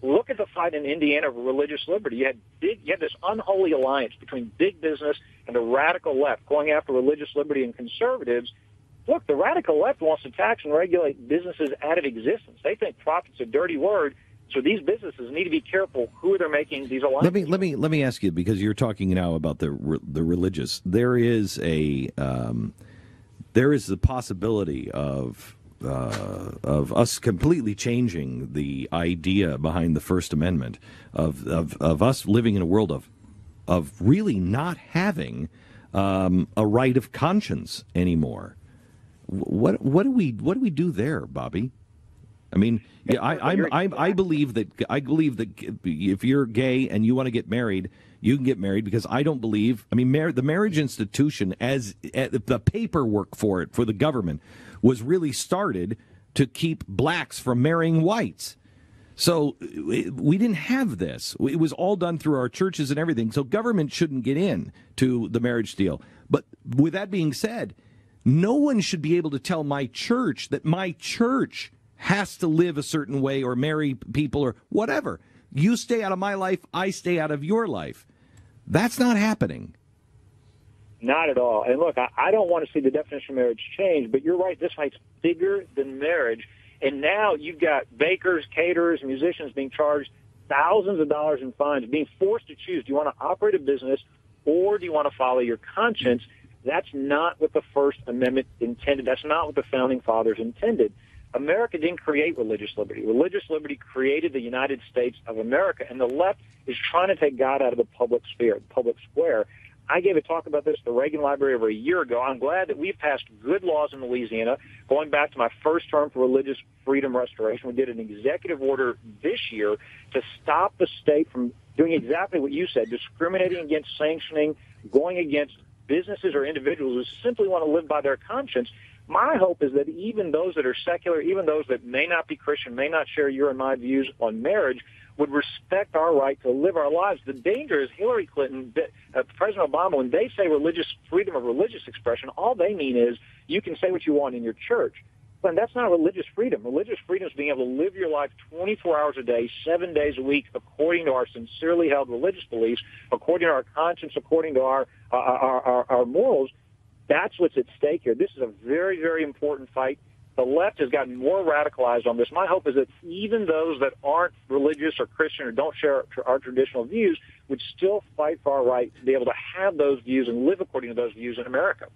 Look at the fight in Indiana for religious liberty. You had this unholy alliance between big business and the radical left going after religious liberty and conservatives. Look, the radical left wants to tax and regulate businesses out of existence. They think profit's a dirty word, so these businesses need to be careful who they're making these alliances. Let me ask you, because you're talking now about the religious. There is the possibility of us completely changing the idea behind the First Amendment, of us living in a world of really not having a right of conscience anymore. What do we do there, Bobby? I mean, yeah, I believe that if you're gay and you want to get married, you can get married, because I don't believe. I mean, the marriage institution, as the paperwork for it for the government, was really started to keep blacks from marrying whites. So we didn't have this. It was all done through our churches and everything. So government shouldn't get in to the marriage deal. But with that being said, no one should be able to tell my church that my church has to live a certain way or marry people or whatever. You stay out of my life, I stay out of your life. That's not happening. Not at all. And look, I don't want to see the definition of marriage change, but you're right, this fight's bigger than marriage. And now you've got bakers, caterers, musicians being charged thousands of dollars in fines, being forced to choose. Do you want to operate a business or do you want to follow your conscience? That's not what the First Amendment intended. That's not what the Founding Fathers intended. America didn't create religious liberty. Religious liberty created the United States of America, and the left is trying to take God out of the public sphere, the public square. I gave a talk about this at the Reagan Library over a year ago. I'm glad that we've passed good laws in Louisiana. Going back to my first term for religious freedom restoration, we did an executive order this year to stop the state from doing exactly what you said, discriminating against, sanctioning, going against businesses or individuals who simply want to live by their conscience. My hope is that even those that are secular, even those that may not be Christian, may not share your and my views on marriage, would respect our right to live our lives. The danger is Hillary Clinton, President Obama, when they say religious freedom of religious expression, all they mean is you can say what you want in your church. But that's not religious freedom. Religious freedom is being able to live your life 24 hours a day, 7 days a week, according to our sincerely held religious beliefs, according to our conscience, according to our morals. That's what's at stake here. This is a very, very important fight. The left has gotten more radicalized on this. My hope is that even those that aren't religious or Christian or don't share our traditional views would still fight for our right to be able to have those views and live according to those views in America.